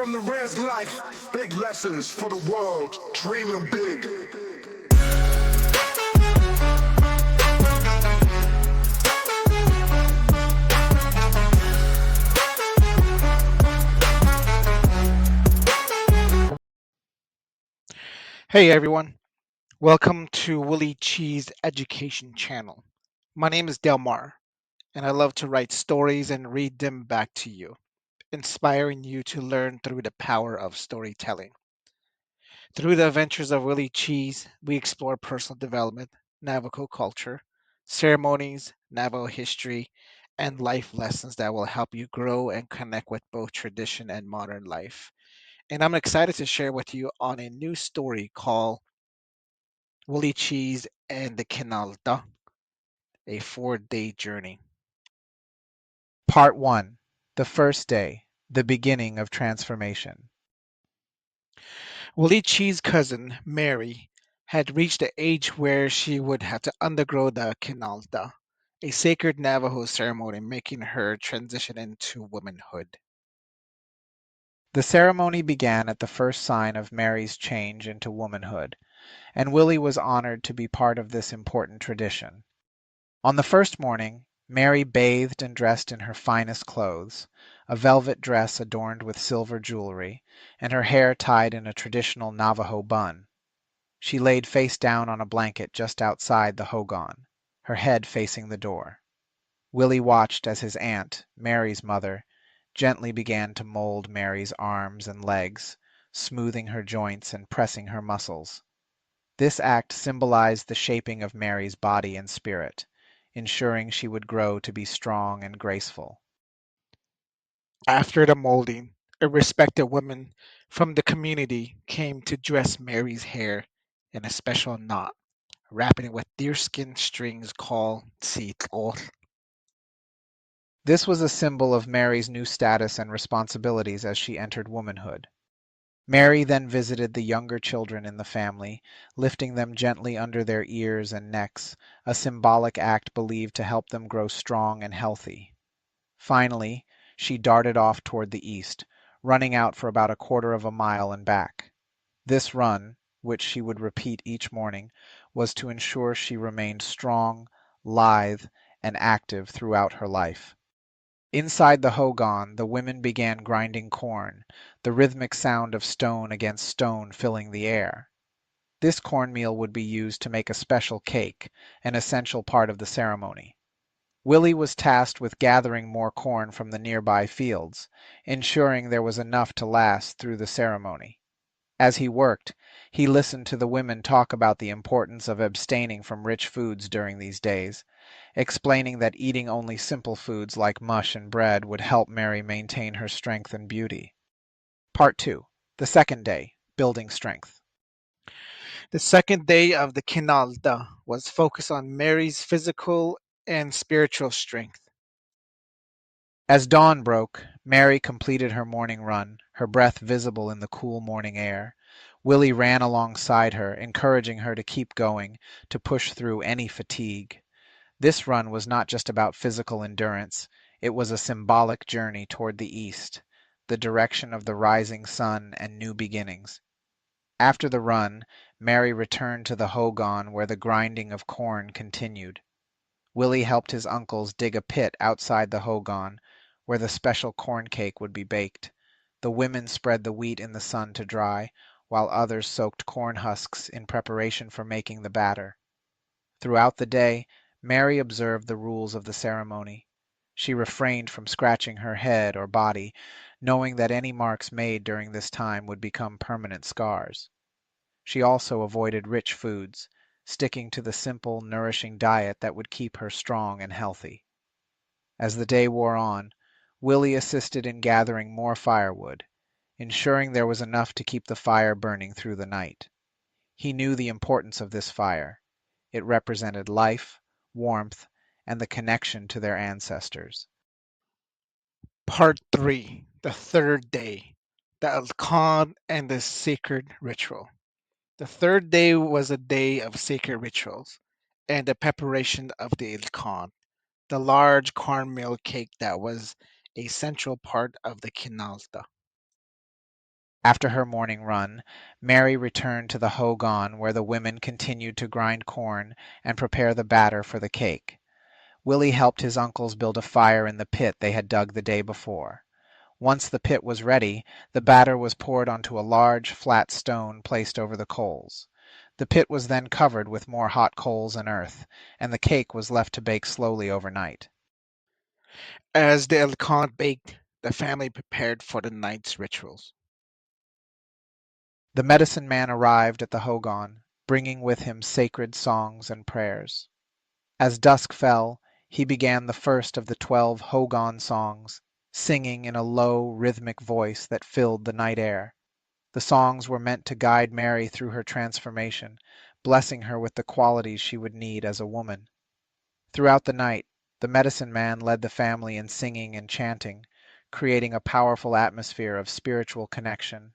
from the res life, big lessons for the world, dreaming big. Hey everyone, welcome to Willie Cheez Education Channel. My name is Delmar, and I love to write stories and read them back to you, inspiring you to learn through the power of storytelling. Through the adventures of Willie Cheez, we explore personal development, Navajo culture, ceremonies, Navajo history, and life lessons that will help you grow and connect with both tradition and modern life. And I'm excited to share with you on a new story called Willie Cheez and the Kinaaldá, a 4-day journey. Part 1. The First Day, the Beginning of Transformation. Willie Cheez's cousin, Mary, had reached the age where she would have to undergo the Kinaaldá, a sacred Navajo ceremony making her transition into womanhood. The ceremony began at the first sign of Mary's change into womanhood, and Willie was honored to be part of this important tradition. On the first morning, Mary bathed and dressed in her finest clothes, a velvet dress adorned with silver jewelry, and her hair tied in a traditional Navajo bun. She laid face down on a blanket just outside the hogan, her head facing the door. Willie watched as his aunt, Mary's mother, gently began to mold Mary's arms and legs, smoothing her joints and pressing her muscles. This act symbolized the shaping of Mary's body and spirit, ensuring she would grow to be strong and graceful. After the molding, a respected woman from the community came to dress Mary's hair in a special knot, wrapping it with deerskin strings called sitol. This was a symbol of Mary's new status and responsibilities as she entered womanhood. Mary then visited the younger children in the family, lifting them gently under their ears and necks, a symbolic act believed to help them grow strong and healthy. Finally, she darted off toward the east, running out for about a quarter of a mile and back. This run, which she would repeat each morning, was to ensure she remained strong, lithe, and active throughout her life. Inside the hogan, the women began grinding corn, the rhythmic sound of stone against stone filling the air. This cornmeal would be used to make a special cake, an essential part of the ceremony. Willie was tasked with gathering more corn from the nearby fields, ensuring there was enough to last through the ceremony. As he worked, he listened to the women talk about the importance of abstaining from rich foods during these days, explaining that eating only simple foods like mush and bread would help Mary maintain her strength and beauty. Part 2. The Second Day, Building Strength. The second day of the Kinaaldá was focused on Mary's physical and spiritual strength. As dawn broke, Mary completed her morning run, her breath visible in the cool morning air. Willie ran alongside her, encouraging her to keep going, to push through any fatigue. This run was not just about physical endurance, it was a symbolic journey toward the east, the direction of the rising sun and new beginnings. After the run, Mary returned to the hogan where the grinding of corn continued. Willie helped his uncles dig a pit outside the hogan where the special corn cake would be baked. The women spread the wheat in the sun to dry, while others soaked corn husks in preparation for making the batter. Throughout the day, Mary observed the rules of the ceremony. She refrained from scratching her head or body, knowing that any marks made during this time would become permanent scars. She also avoided rich foods, sticking to the simple, nourishing diet that would keep her strong and healthy. As the day wore on, Willie assisted in gathering more firewood, ensuring there was enough to keep the fire burning through the night. He knew the importance of this fire. It represented life, warmth, and the connection to their ancestors. Part 3, the third day, the alkaan and the sacred ritual. The third day was a day of sacred rituals and the preparation of the alkaan, the large cornmeal cake that was a central part of the Kinaaldá. After her morning run, Mary returned to the hogan where the women continued to grind corn and prepare the batter for the cake. Willie helped his uncles build a fire in the pit they had dug the day before. Once the pit was ready, the batter was poured onto a large, flat stone placed over the coals. The pit was then covered with more hot coals and earth, and the cake was left to bake slowly overnight. As the alkaan baked, the family prepared for the night's rituals. The medicine man arrived at the hogan, bringing with him sacred songs and prayers. As dusk fell, he began the first of the 12 hogan songs, singing in a low, rhythmic voice that filled the night air. The songs were meant to guide Mary through her transformation, blessing her with the qualities she would need as a woman. Throughout the night, the medicine man led the family in singing and chanting, creating a powerful atmosphere of spiritual connection.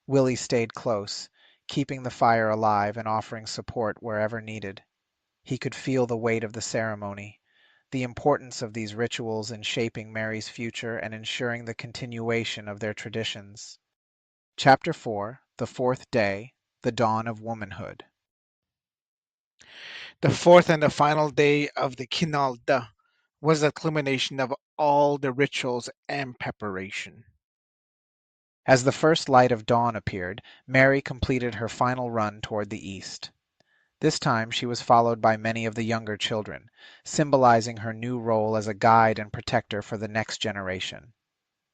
Willie stayed close, keeping the fire alive and offering support wherever needed. He could feel the weight of the ceremony, the importance of these rituals in shaping Mary's future and ensuring the continuation of their traditions. Chapter 4, The Fourth Day, The Dawn of Womanhood. The fourth and the final day of the Kinaaldá was the culmination of all the rituals and preparation. As the first light of dawn appeared, Mary completed her final run toward the east. This time she was followed by many of the younger children, symbolizing her new role as a guide and protector for the next generation.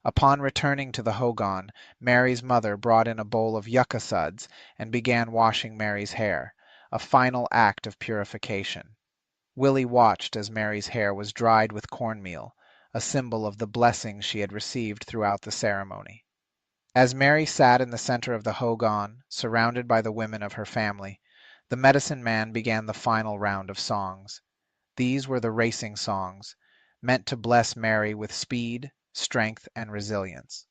Upon returning to the hogan, Mary's mother brought in a bowl of yucca suds and began washing Mary's hair, a final act of purification. Willie watched as Mary's hair was dried with cornmeal, a symbol of the blessings she had received throughout the ceremony. As Mary sat in the center of the hogan, surrounded by the women of her family, the medicine man began the final round of songs. These were the racing songs, meant to bless Mary with speed, strength, and resilience.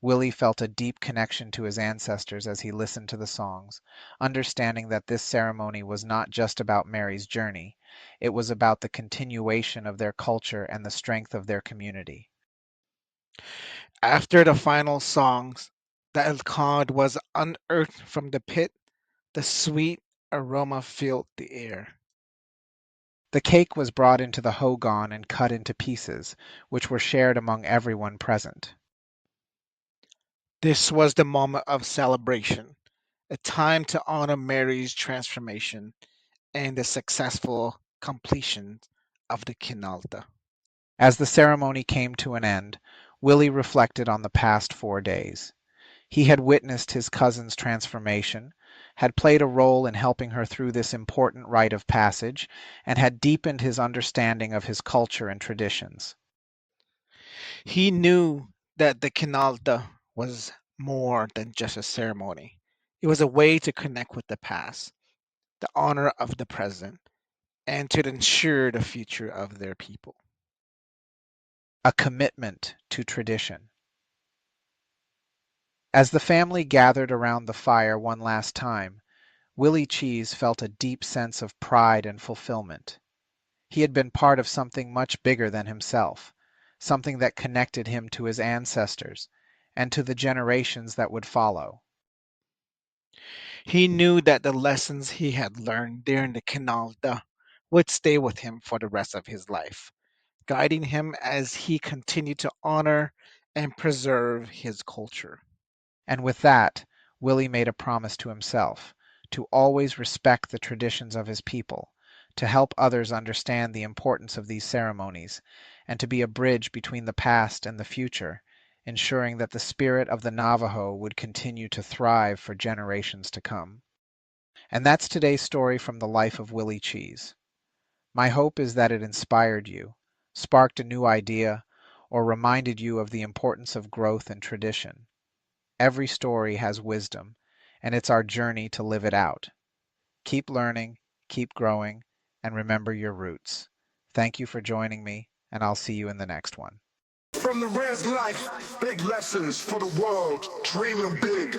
Willie felt a deep connection to his ancestors as he listened to the songs, understanding that this ceremony was not just about Mary's journey, it was about the continuation of their culture and the strength of their community. After the final songs, the alkaan was unearthed from the pit. The sweet aroma filled the air. The cake was brought into the hogan and cut into pieces, which were shared among everyone present. This was the moment of celebration, a time to honor Mary's transformation and the successful completion of the Kinaaldá. As the ceremony came to an end, Willie reflected on the past 4 days. He had witnessed his cousin's transformation, had played a role in helping her through this important rite of passage, and had deepened his understanding of his culture and traditions. He knew that the Kinaaldá was more than just a ceremony. It was a way to connect with the past, the honor of the present, and to ensure the future of their people. A commitment to tradition. As the family gathered around the fire one last time, Willie Cheez felt a deep sense of pride and fulfillment. He had been part of something much bigger than himself, something that connected him to his ancestors and to the generations that would follow. He knew that the lessons he had learned during the Kinaaldá would stay with him for the rest of his life, guiding him as he continued to honor and preserve his culture. And with that, Willie made a promise to himself to always respect the traditions of his people, to help others understand the importance of these ceremonies, and to be a bridge between the past and the future, ensuring that the spirit of the Navajo would continue to thrive for generations to come. And that's today's story from the life of Willie Cheez. My hope is that it inspired you, sparked a new idea, or reminded you of the importance of growth and tradition. Every story has wisdom, and it's our journey to live it out. Keep learning, keep growing, and remember your roots. Thank you for joining me, and I'll see you in the next one. From the res life, big lessons for the world, dreaming big.